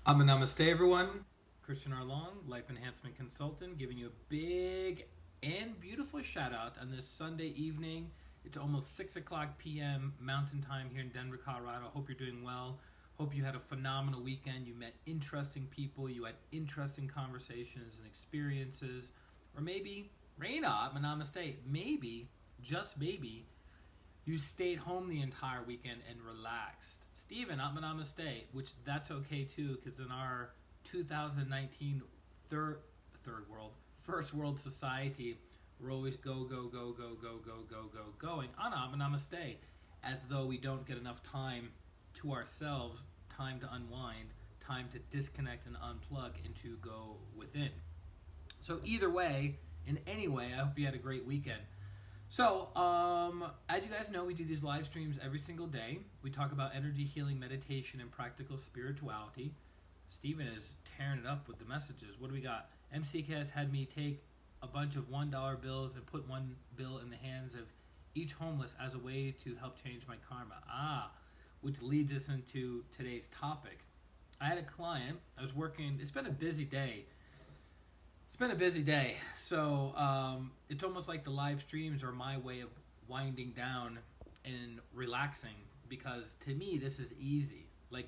Namaste, everyone. ChristianRLong, Life Enhancement Consultant, giving you a big and beautiful shout out on this Sunday evening. It's almost 6 o'clock p.m. Mountain Time here in Denver, Colorado. Hope you're doing well. Hope you had a phenomenal weekend. You met interesting people. You had interesting conversations and experiences. Or maybe, Reina, Namaste, maybe, just maybe, you stayed home the entire weekend and relaxed. Stephen, Namaste, which that's okay too, because in our 2019 first world society, we're always going, Namaste, as though we don't get enough time to ourselves, time to unwind, time to disconnect and unplug and to go within. So either way, in any way, I hope you had a great weekend. So, as you guys know, we do these live streams every single day. We talk about energy healing, meditation, and practical spirituality. Steven is tearing it up with the messages. What do we got? MCK has had me take a bunch of $1 bills and put one bill in the hands of each homeless as a way to help change my karma. Which leads us into today's topic. I had a client. I was working. It's been a busy day. So it's almost like the live streams are my way of winding down and relaxing, because to me this is easy. Like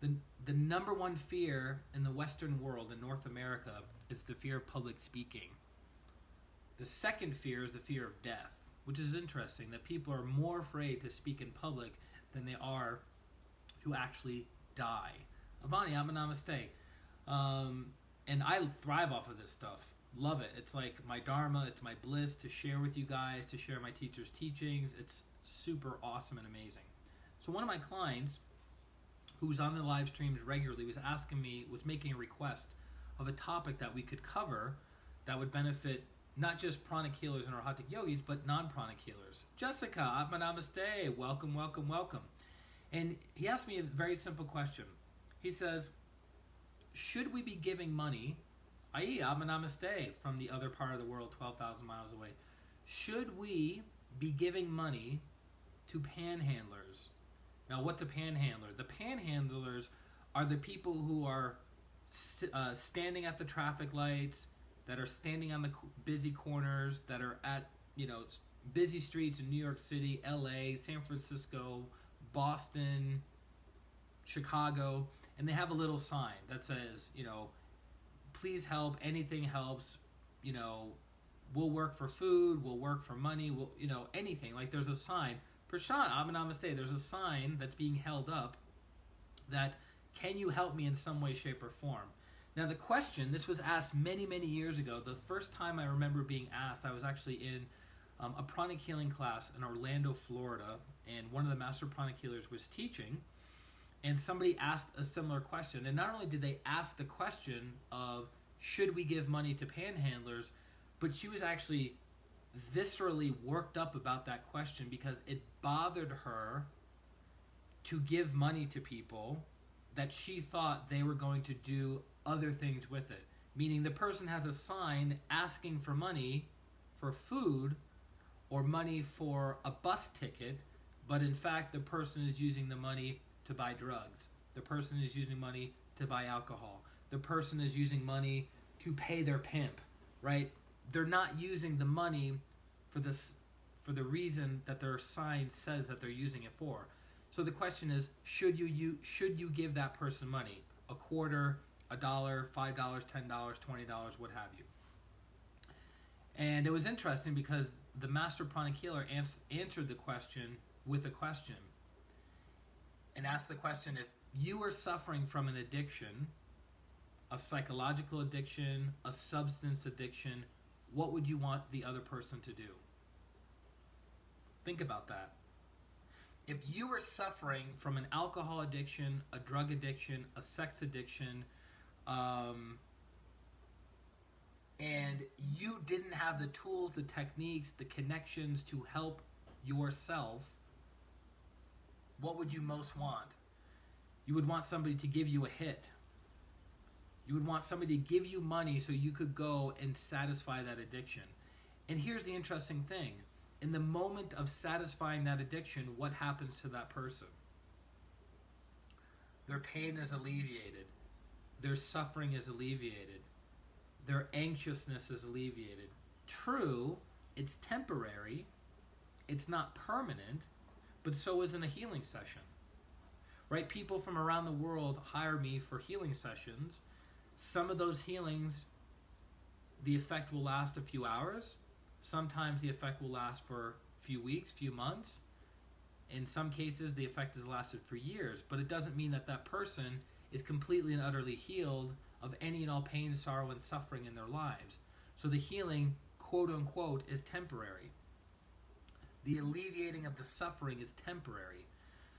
the number one fear in the Western world, in North America, is the fear of public speaking. The second fear is the fear of death, which is interesting, that people are more afraid to speak in public than they are to actually die. Avani, Namaste. And I thrive off of this stuff. Love it. It's like my dharma. It's my bliss to share with you guys, to share my teacher's teachings. It's super awesome and amazing. So one of my clients, who's on the live streams regularly, was making a request of a topic that we could cover that would benefit not just pranic healers and arhatic yogis, but non-pranic healers. Jessica, Namaste. Welcome. And he asked me a very simple question. He says, should we be giving money, i.e. Namaste, from the other part of the world, 12,000 miles away, should we be giving money to panhandlers? Now, what's a panhandler? The panhandlers are the people who are standing at the traffic lights, that are standing on the busy corners, that are at busy streets in New York City, LA, San Francisco, Boston, Chicago, and they have a little sign that says, please help, anything helps, we'll work for food, we'll work for money, anything. Like there's a sign, Prashant, Namaste, there's a sign that's being held up that, can you help me in some way, shape, or form? Now the question, this was asked many, many years ago. The first time I remember being asked, I was actually in a pranic healing class in Orlando, Florida, and one of the master pranic healers was teaching. And somebody asked a similar question. And not only did they ask the question of, should we give money to panhandlers, but she was actually viscerally worked up about that question because it bothered her to give money to people that she thought they were going to do other things with it. Meaning the person has a sign asking for money for food or money for a bus ticket, but in fact the person is using the money to buy drugs. The person is using money to buy alcohol. The person is using money to pay their pimp, right? They're not using the money for the reason that their sign says that they're using it for. So the question is, should you give that person money? A quarter, $1, $5, $10, $20, what have you. And it was interesting because the master pranic healer answered the question with a question. And ask the question, if you are suffering from an addiction, a psychological addiction, a substance addiction, what would you want the other person to do? Think about that. If you were suffering from an alcohol addiction, a drug addiction, a sex addiction, and you didn't have the tools, the techniques, the connections to help yourself, what would you most want? You would want somebody to give you a hit. You would want somebody to give you money so you could go and satisfy that addiction. And here's the interesting thing. In the moment of satisfying that addiction, what happens to that person? Their pain is alleviated. their suffering is alleviated. Their anxiousness is alleviated. True, it's temporary. It's not permanent, but so isn't a healing session. Right? People from around the world hire me for healing sessions. Some of those healings, the effect will last a few hours. Sometimes the effect will last for a few weeks, few months. In some cases, the effect has lasted for years, but it doesn't mean that that person is completely and utterly healed of any and all pain, sorrow, and suffering in their lives. So the healing, quote unquote, is temporary. The alleviating of the suffering is temporary.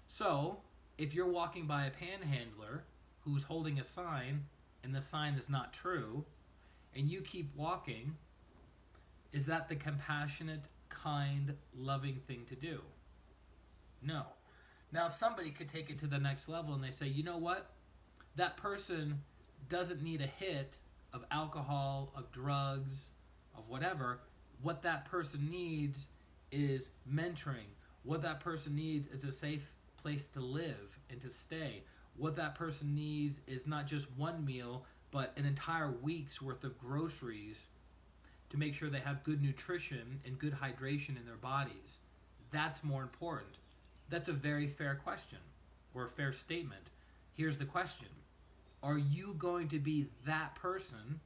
So, if you're walking by a panhandler who's holding a sign and the sign is not true, and you keep walking, is that the compassionate, kind, loving thing to do? No. Now, somebody could take it to the next level and they say, you know what? That person doesn't need a hit of alcohol, of drugs, of whatever. What that person needs is mentoring. What that person needs is a safe place to live and to stay. What that person needs is not just one meal, but an entire week's worth of groceries to make sure they have good nutrition and good hydration in their bodies. That's more important. That's a very fair question, or a fair statement. Here's the question. Are you going to be that person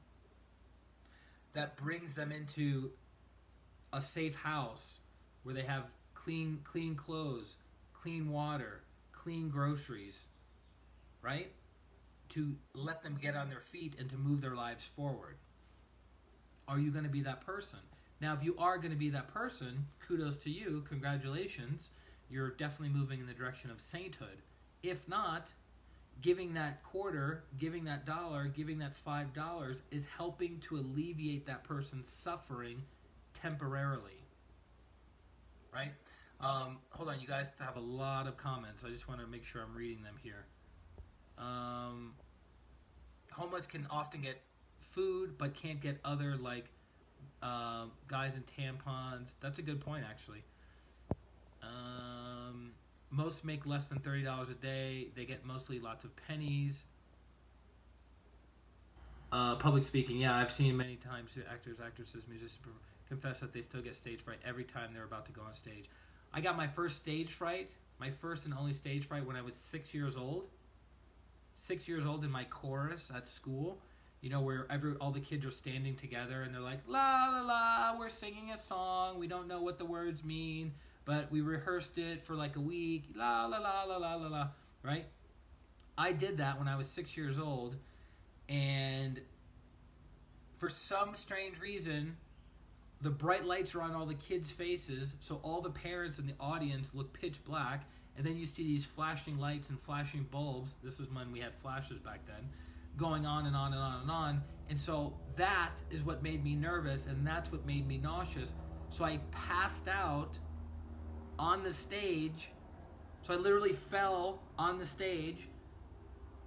that brings them into a safe house where they have clean clothes, clean water, clean groceries, right? To let them get on their feet and to move their lives forward. Are you going to be that person? Now, if you are going to be that person, kudos to you, congratulations. You're definitely moving in the direction of sainthood. If not, giving that quarter, giving that dollar, giving that $5 is helping to alleviate that person's suffering temporarily. Right? Hold on, you guys have a lot of comments. I just want to make sure I'm reading them here. Homeless can often get food, but can't get other, like, guys and tampons. That's a good point, actually. Most make less than $30 a day. They get mostly lots of pennies. Public speaking, yeah, I've seen many times actors, actresses, musicians confess that they still get stage fright every time they're about to go on stage. I got my first stage fright, my first and only stage fright, when I was 6 years old. 6 years old in my chorus at school. You know, where all the kids are standing together and they're like, la la la, we're singing a song, we don't know what the words mean, but we rehearsed it for like a week, la la la la la la la, right? I did that when I was 6 years old, and for some strange reason, the bright lights are on all the kids' faces, so all the parents in the audience look pitch black, and then you see these flashing lights and flashing bulbs. This is when we had flashes back then, going on and on and on and on. And so that is what made me nervous, and that's what made me nauseous. So I passed out on the stage. So I literally fell on the stage,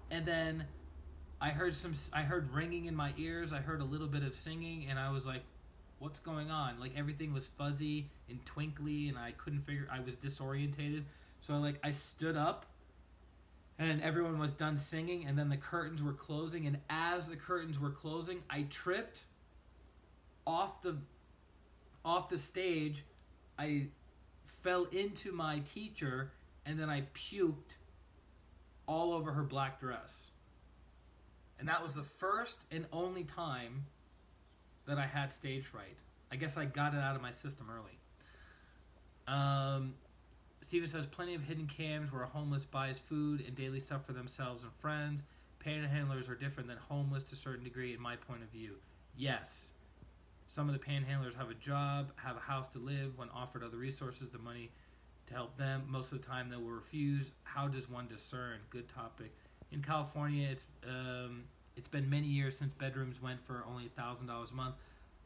and then I heard ringing in my ears. I heard a little bit of singing, and I was like, what's going on? Like, everything was fuzzy and twinkly, and I was disorientated. So I stood up, and everyone was done singing, and then the curtains were closing, and as the curtains were closing, I tripped off the stage. I fell into my teacher, and then I puked all over her black dress. And that was the first and only time that I had stage fright. I guess I got it out of my system early. Steven says, plenty of hidden cams where a homeless buys food and daily stuff for themselves and friends. Panhandlers are different than homeless to a certain degree, in my point of view. Yes. Some of the panhandlers have a job, have a house to live. When offered other resources, the money to help them, most of the time they will refuse. How does one discern? Good topic. In California, it's been many years since bedrooms went for only $1,000 a month.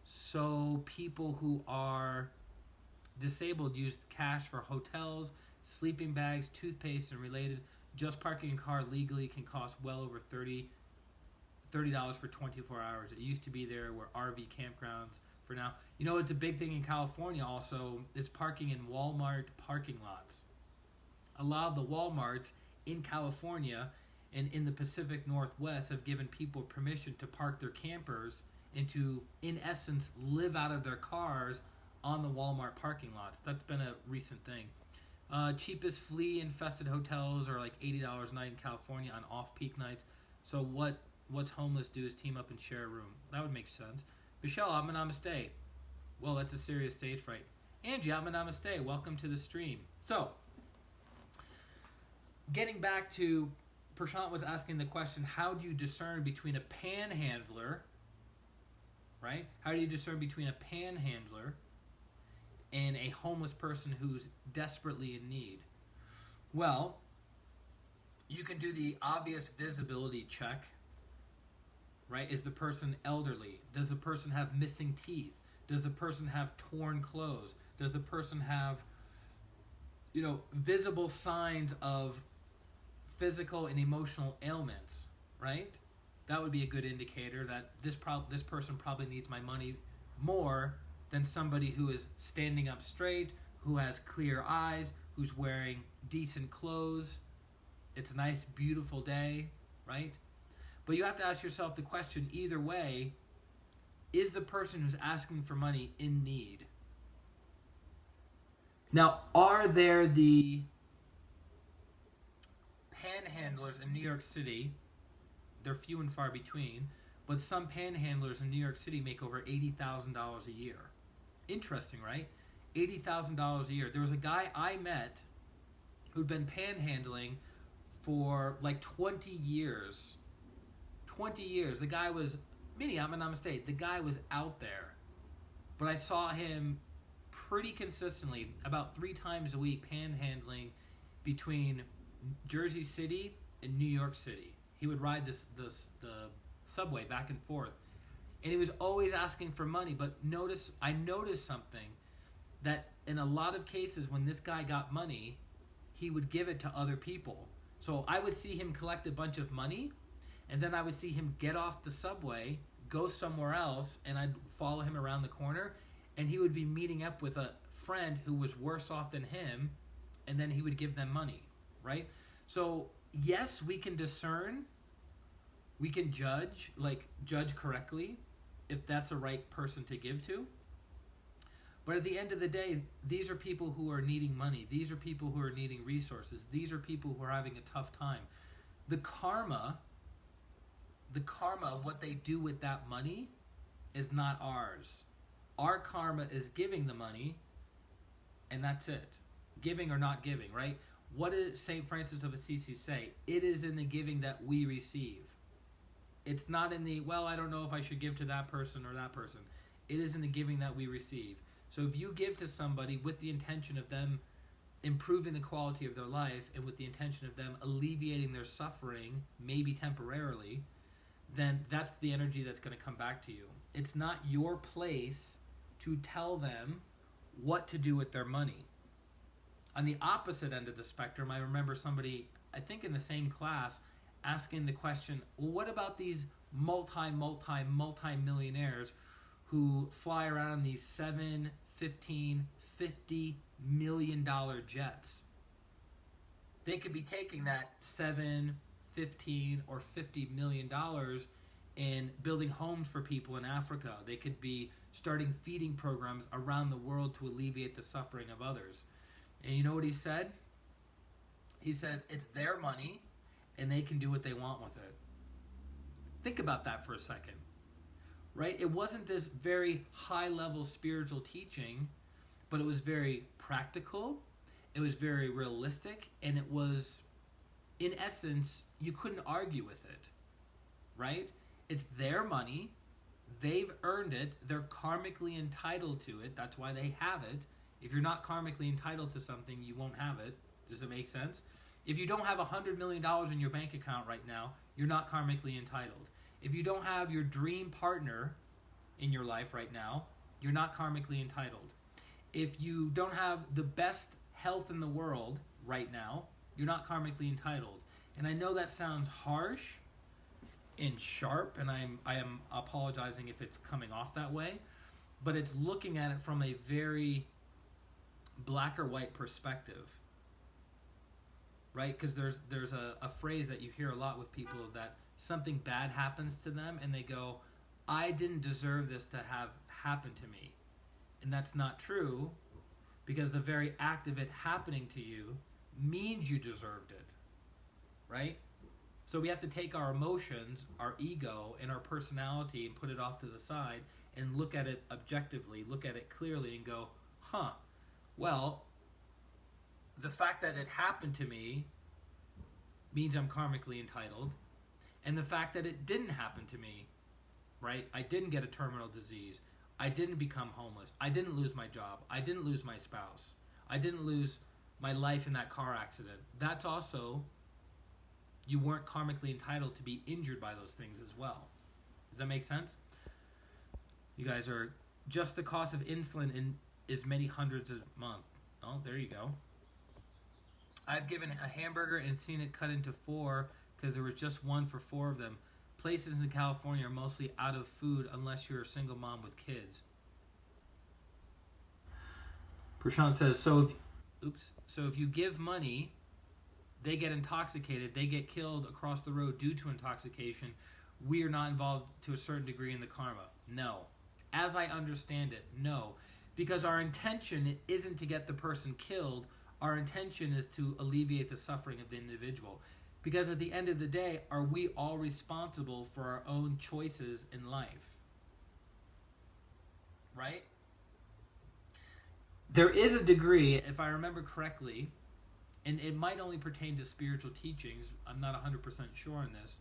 So people who are disabled use cash for hotels, sleeping bags, toothpaste, and related. Just parking a car legally can cost well over $30 for 24 hours. It used to be there were RV campgrounds for now. You know, it's a big thing in California also. It's parking in Walmart parking lots. A lot of the Walmarts in California, and in the Pacific Northwest have given people permission to park their campers and to, in essence, live out of their cars on the Walmart parking lots. That's been a recent thing. Cheapest flea-infested hotels are like $80 a night in California on off-peak nights. So what's homeless do is team up and share a room. That would make sense. Michelle, namaste. Well, that's a serious stage fright. Angie, namaste. Welcome to the stream. So, getting back to, Prashant was asking the question, how do you discern between a panhandler, right? How do you discern between a panhandler and a homeless person who's desperately in need? Well, you can do the obvious visibility check, right? Is the person elderly? Does the person have missing teeth? Does the person have torn clothes? Does the person have, visible signs of physical and emotional ailments, right? That would be a good indicator that this person probably needs my money more than somebody who is standing up straight, who has clear eyes, who's wearing decent clothes. It's a nice, beautiful day, right? But you have to ask yourself the question, either way, is the person who's asking for money in need? Now, are there the panhandlers in New York City? They're few and far between, but some panhandlers in New York City make over $80,000 a year. Interesting, right? $80,000 a year. There was a guy I met who'd been panhandling for like 20 years. 20 years. The guy was, namaste, the guy was out there. But I saw him pretty consistently, about 3 times a week, panhandling between Jersey City and New York City. He would ride the subway back and forth. And he was always asking for money. But I noticed something, that in a lot of cases when this guy got money, he would give it to other people. So I would see him collect a bunch of money, and then I would see him get off the subway, go somewhere else, and I'd follow him around the corner, and he would be meeting up with a friend who was worse off than him, and then he would give them money, right? So yes, we can discern, we can judge correctly if that's a right person to give to. But at the end of the day, these are people who are needing money. These are people who are needing resources. These are people who are having a tough time. The karma of what they do with that money is not ours. Our karma is giving the money, and that's it. Giving or not giving, right? What did St. Francis of Assisi say? It is in the giving that we receive. It's not in the, I don't know if I should give to that person or that person. It is in the giving that we receive. So if you give to somebody with the intention of them improving the quality of their life and with the intention of them alleviating their suffering, maybe temporarily, then that's the energy that's going to come back to you. It's not your place to tell them what to do with their money. On the opposite end of the spectrum, I remember somebody, I think in the same class, asking the question, well, what about these multi-millionaires who fly around these $7, $15, $50 million jets? They could be taking that $7, $15, or $50 million and building homes for people in Africa. They could be starting feeding programs around the world to alleviate the suffering of others. And you know what he said? He says it's their money and they can do what they want with it. Think about that for a second, right? It wasn't this very high-level spiritual teaching, but it was very practical, it was very realistic, and it was, in essence, you couldn't argue with it, right? It's their money, they've earned it, they're karmically entitled to it, that's why they have it. If you're not karmically entitled to something, you won't have it. Does it make sense? If you don't have $100 million in your bank account right now, you're not karmically entitled. If you don't have your dream partner in your life right now, you're not karmically entitled. If you don't have the best health in the world right now, you're not karmically entitled. And I know that sounds harsh and sharp, and I am apologizing if it's coming off that way, but it's looking at it from a very black or white perspective. right? Because there's a phrase that you hear a lot with people that something bad happens to them and they go, I didn't deserve this to have happened to me. And that's not true, because the very act of it happening to you means you deserved it, right? So we have to take our emotions, our ego, and our personality and put it off to the side and look at it objectively, look at it clearly and go, well, the fact that it happened to me means I'm karmically entitled, and the fact that it didn't happen to me, right? I didn't get a terminal disease. I didn't become homeless. I didn't lose my job. I didn't lose my spouse. I didn't lose my life in that car accident. That's also, you weren't karmically entitled to be injured by those things as well. Does that make sense? You guys are, just the cost of insulin is many hundreds a month. Oh, there you go. I've given a hamburger and seen it cut into 4 because there was just one for 4 of them. Places in California are mostly out of food unless you're a single mom with kids. Prashant says, so if you give money, they get intoxicated, they get killed across the road due to intoxication, we are not involved to a certain degree in the karma. No. As I understand it, no. Because our intention isn't to get the person killed, our intention is to alleviate the suffering of the individual. Because at the end of the day, are we all responsible for our own choices in life? Right? There is a degree, if I remember correctly, and it might only pertain to spiritual teachings, I'm not 100% sure on this,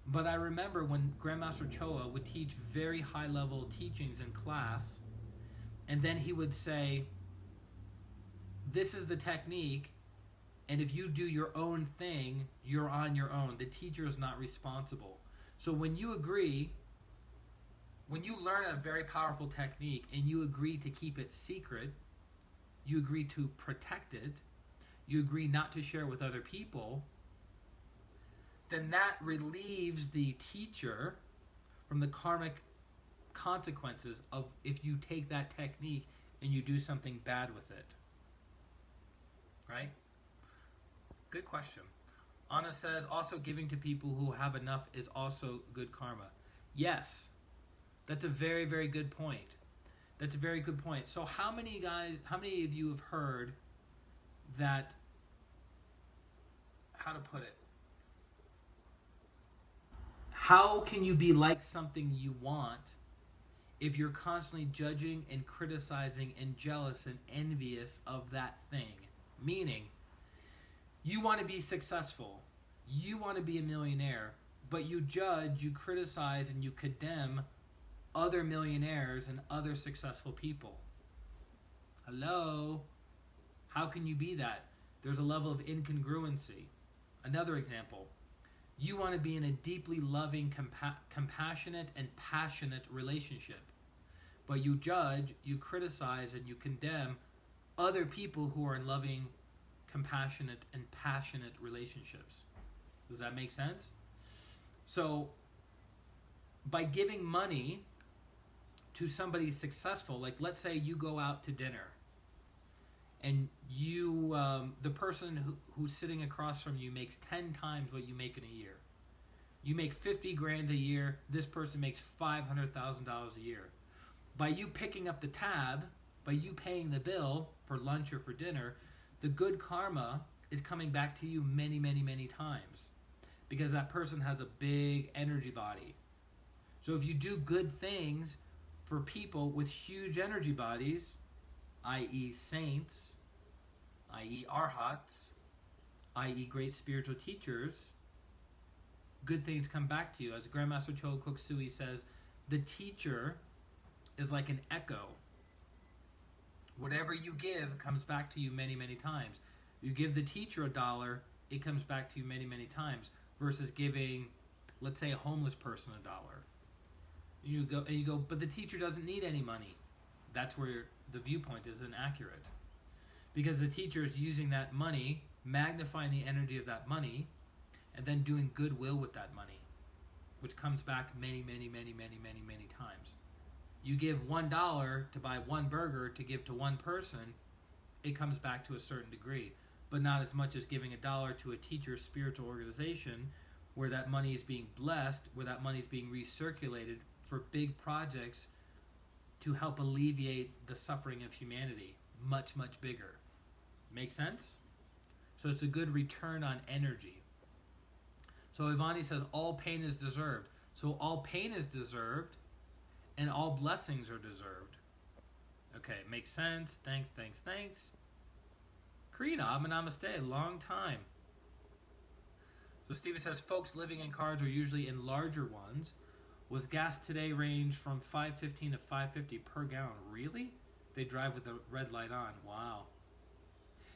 but I remember when Grandmaster Choa would teach very high-level teachings in class, and then he would say, this is the technique, and if you do your own thing, you're on your own. The teacher is not responsible. So when you agree, when you learn a very powerful technique and you agree to keep it secret, you agree to protect it, you agree not to share with other people, then that relieves the teacher from the karmic consequences of if you take that technique and you do something bad with it. Right? Good question. Anna says, also giving to people who have enough is also good karma. Yes. That's a very, very good point. That's a very good point. So how many of you have heard that, how to put it? How can you be like something you want if you're constantly judging and criticizing and jealous and envious of that thing? Meaning, you want to be successful, you want to be a millionaire, but you judge, you criticize, and you condemn other millionaires and other successful people. Hello? How can you be that? There's a level of incongruency. Another example. You want to be in a deeply loving, compassionate, and passionate relationship. But you judge, you criticize, and you condemn other people who are in loving, compassionate, and passionate relationships. Does that make sense? So, by giving money to somebody successful, like let's say you go out to dinner, and you, the person who's sitting across from you makes 10 times what you make in a year. You make 50 grand a year. This person makes $500,000 a year. By you picking up the tab, by you paying the bill for lunch or for dinner, the good karma is coming back to you many, many, many times, because that person has a big energy body. So if you do good things for people with huge energy bodies, i.e. saints, i.e. arhats, i.e. great spiritual teachers, good things come back to you. As Grandmaster Choa Kuk Sui says, the teacher is like an echo. Whatever you give comes back to you many, many times. You give the teacher $1, it comes back to you many, many times, versus giving, let's say, a homeless person $1. You go, but the teacher doesn't need any money. That's where the viewpoint is inaccurate. Because the teacher is using that money, magnifying the energy of that money, and then doing goodwill with that money, which comes back many, many, many, many, many, many times. You give $1 to buy one burger to give to one person, it comes back to a certain degree. but not as much as giving $1 to a teacher's spiritual organization where that money is being blessed, where that money is being recirculated for big projects to help alleviate the suffering of humanity. Much, much bigger. Make sense? So it's a good return on energy. So Ivani says all pain is deserved. So all pain is deserved and all blessings are deserved. Okay, makes sense. Thanks. Karina, namaste. Long time. So Stephen says folks living in cars are usually in larger ones. Was gas today range from $5.15 to $5.50 per gallon? Really? They drive with the red light on. Wow.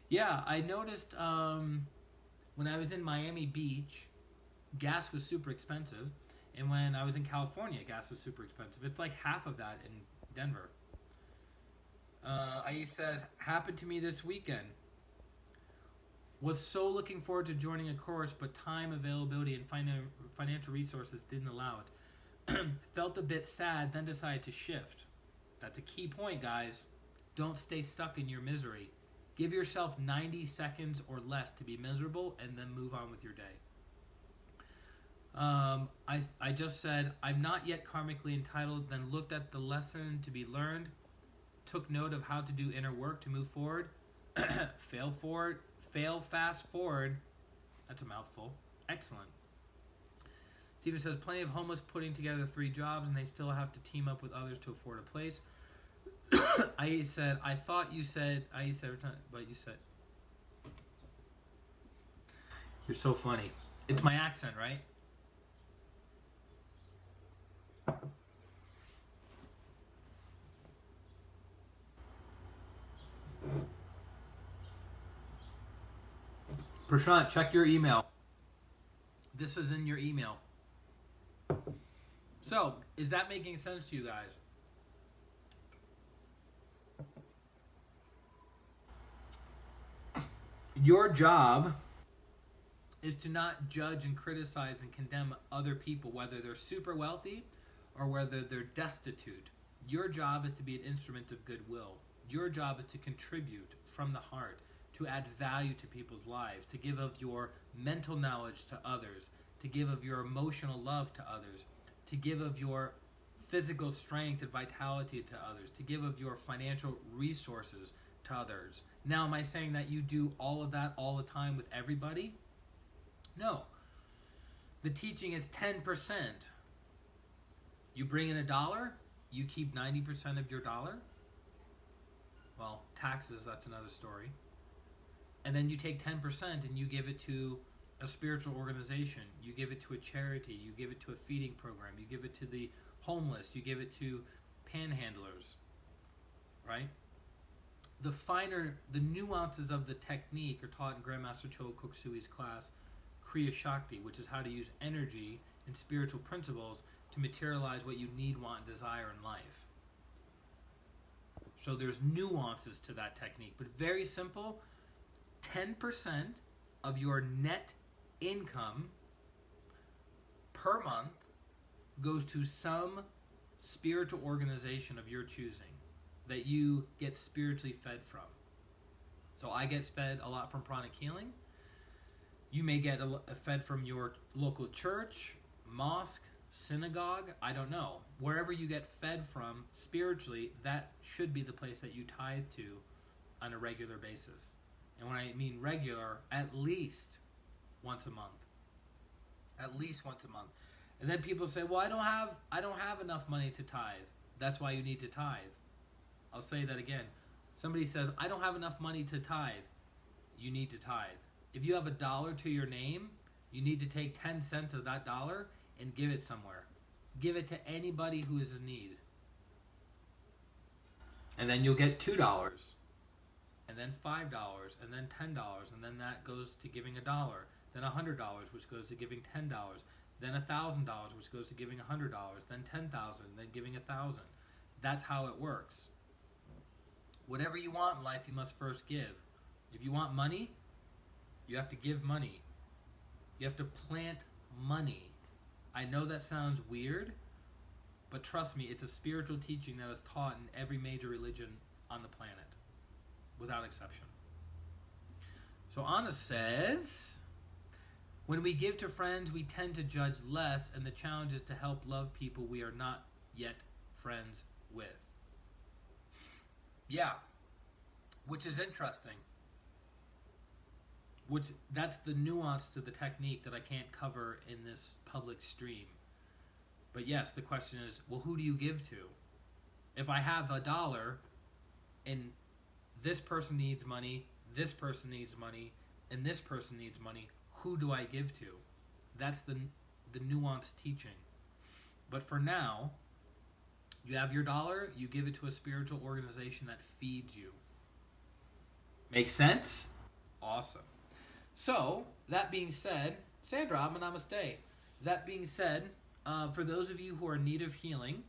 Yeah, I noticed when I was in Miami Beach, gas was super expensive. And when I was in California, gas was super expensive. It's like half of that in Denver. Ais says, happened to me this weekend. Was so looking forward to joining a course, but time availability and financial resources didn't allow it. Felt a bit sad, then decided to shift. That's a key point, guys. Don't stay stuck in your misery. Give yourself 90 seconds or less to be miserable and then move on with your day. I just said, I'm not yet karmically entitled, then looked at the lesson to be learned, took note of how to do inner work to move forward, fail fast forward. That's a mouthful. Excellent. Stephen says, plenty of homeless putting together 3 jobs and they still have to team up with others to afford a place. I said, I thought you said, I said every time, but you said. You're so funny. It's my accent, right? Prashant, check your email. This is in your email. So, is that making sense to you guys? Your job is to not judge and criticize and condemn other people, whether they're super wealthy or whether they're destitute. Your job is to be an instrument of goodwill. Your job is to contribute from the heart, to add value to people's lives, to give of your mental knowledge to others, to give of your emotional love to others, to give of your physical strength and vitality to others, to give of your financial resources to others. Now, am I saying that you do all of that all the time with everybody? No. The teaching is 10%. You bring in $1, you keep 90% of your dollar. Well, taxes, that's another story. And then you take 10% and you give it to a spiritual organization. You give it to a charity. You give it to a feeding program. You give it to the homeless. You give it to panhandlers. Right? The nuances of the technique are taught in Grandmaster Cho Kuk Sui's class, Kriya Shakti, which is how to use energy and spiritual principles to materialize what you need, want, and desire in life. So there's nuances to that technique, but very simple. 10% of your net income per month goes to some spiritual organization of your choosing that you get spiritually fed from. So I get fed a lot from pranic healing. You may get fed from your local church, mosque, synagogue, I don't know. Wherever you get fed from spiritually, that should be the place that you tithe to on a regular basis. And when I mean regular, at least once a month. At least once a month. And then people say, well, I don't have enough money to tithe. That's why you need to tithe. I'll say that again. Somebody says, I don't have enough money to tithe. You need to tithe. If you have $1 to your name, you need to take 10 cents of that dollar and give it somewhere. Give it to anybody who is in need. And then you'll get $2. And then $5, and then $10, and then that goes to giving $1. Then $100, which goes to giving $10. Then $1,000, which goes to giving $100. Then $10,000, then giving $1,000. That's how it works. Whatever you want in life, you must first give. If you want money, you have to give money. You have to plant money. I know that sounds weird, but trust me, it's a spiritual teaching that is taught in every major religion on the planet, without exception. So Anna says, when we give to friends, we tend to judge less, and the challenge is to help love people we are not yet friends with. Yeah, which is interesting. That's the nuance to the technique that I can't cover in this public stream. But yes, the question is, well, who do you give to? If I have $1 and this person needs money, this person needs money, and this person needs money, who do I give to? That's the nuanced teaching. But for now, you have your $1, you give it to a spiritual organization that feeds you. Make sense? Awesome. So, that being said, Sandra, namaste. That being said, for those of you who are in need of healing,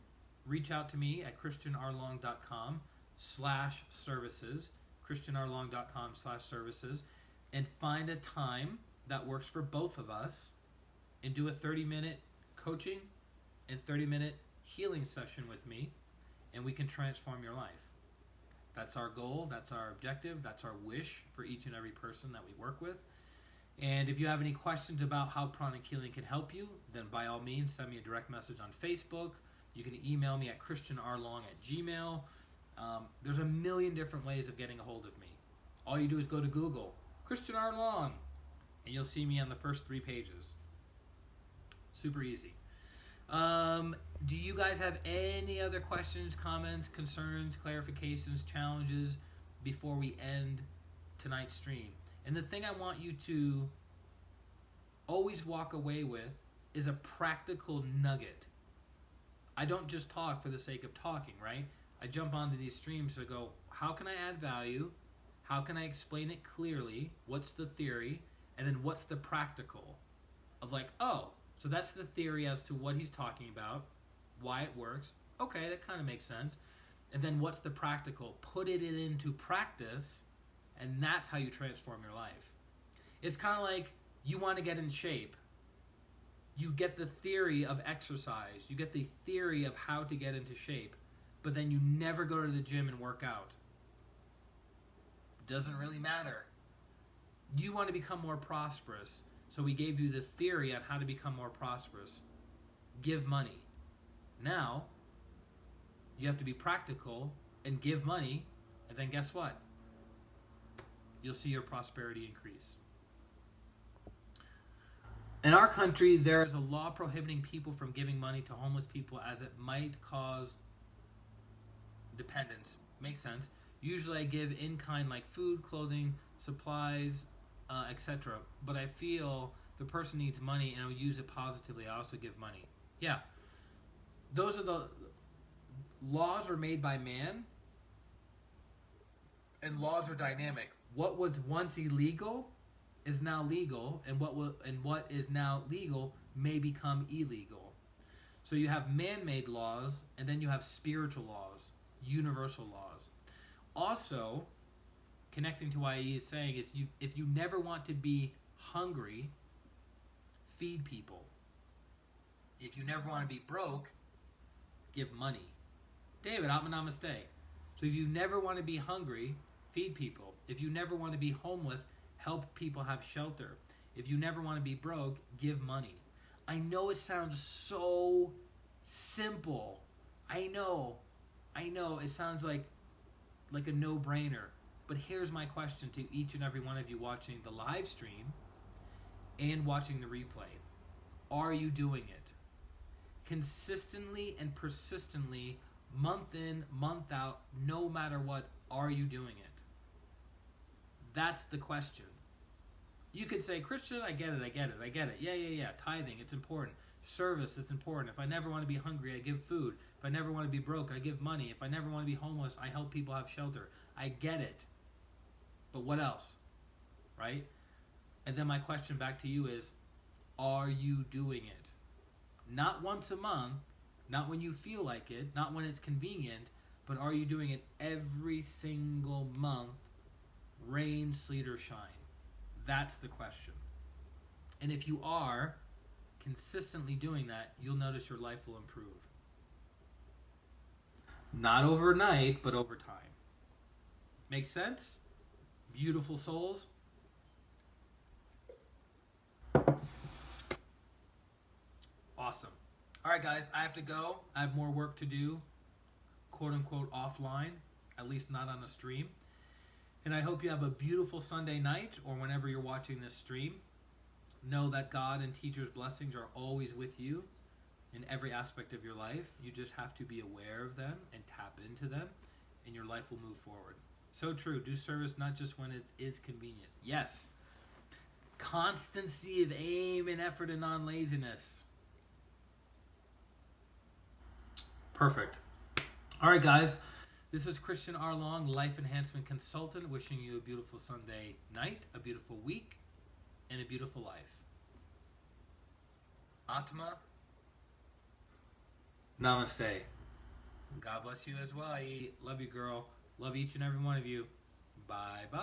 reach out to me at ChristianRLong.com/services, ChristianRLong.com/services, and find a time that works for both of us and do a 30-minute coaching and 30-minute healing session with me, and we can transform your life. That's our goal, that's our objective, that's our wish for each and every person that we work with. And if you have any questions about how pranic healing can help you, then by all means send me a direct message on Facebook. You can email me at ChristianRLong@gmail. There's a million different ways of getting a hold of me. All you do is go to Google, Christian R. Long, and you'll see me on the first 3 pages. Super easy. Do you guys have any other questions, comments, concerns, clarifications, challenges before we end tonight's stream? And the thing I want you to always walk away with is a practical nugget. I don't just talk for the sake of talking, right? I jump onto these streams to go, how can I add value? How can I explain it clearly? What's the theory? And then what's the practical? Of like, oh, so that's the theory as to what he's talking about, why it works. Okay, that kind of makes sense. And then what's the practical? Put it into practice, and that's how you transform your life. It's kind of like you want to get in shape. You get the theory of exercise. You get the theory of how to get into shape, but then you never go to the gym and work out. Doesn't really matter. You want to become more prosperous, so we gave you the theory on how to become more prosperous. Give money. Now, you have to be practical and give money, and then guess what? You'll see your prosperity increase. In our country, there is a law prohibiting people from giving money to homeless people as it might cause dependence. Makes sense. Usually I give in kind like food, clothing, supplies, etc. But I feel the person needs money and I'll use it positively. I also give money. Yeah. Those are the laws are made by man, and laws are dynamic. What was once illegal is now legal, and what is now legal may become illegal. So you have man-made laws, and then you have spiritual laws, universal laws. Also, connecting to what he is saying is, if you never want to be hungry, feed people. If you never want to be broke, give money. David, namaste. So if you never want to be hungry, feed people. If you never want to be homeless, help people have shelter. If you never want to be broke, give money. I know it sounds so simple. I know. It sounds like a no-brainer. But here's my question to each and every one of you watching the live stream and watching the replay. Are you doing it? Consistently and persistently, month in, month out, no matter what, are you doing it? That's the question. You could say, Christian, I get it. Yeah. Tithing, it's important. Service, it's important. If I never want to be hungry, I give food. If I never want to be broke, I give money. If I never want to be homeless, I help people have shelter. I get it. But what else? Right? And then my question back to you is, are you doing it? Not once a month, not when you feel like it, not when it's convenient, but are you doing it every single month, rain, sleet, or shine? That's the question. And if you are consistently doing that, you'll notice your life will improve. Not overnight, but over time. Make sense? Beautiful souls? Awesome. All right, guys, I have to go. I have more work to do, quote unquote, offline, at least not on a stream. And I hope you have a beautiful Sunday night, or whenever you're watching this stream. Know that God and teachers' blessings are always with you in every aspect of your life. You just have to be aware of them and tap into them, and your life will move forward. So true. Do service not just when it is convenient. Yes. Constancy of aim and effort and non-laziness. Perfect. All right, guys. This is ChristianRLong, Life Enhancement Consultant, wishing you a beautiful Sunday night, a beautiful week, and a beautiful life. Atma. Namaste. God bless you as well. I love you, girl. Love each and every one of you. Bye-bye.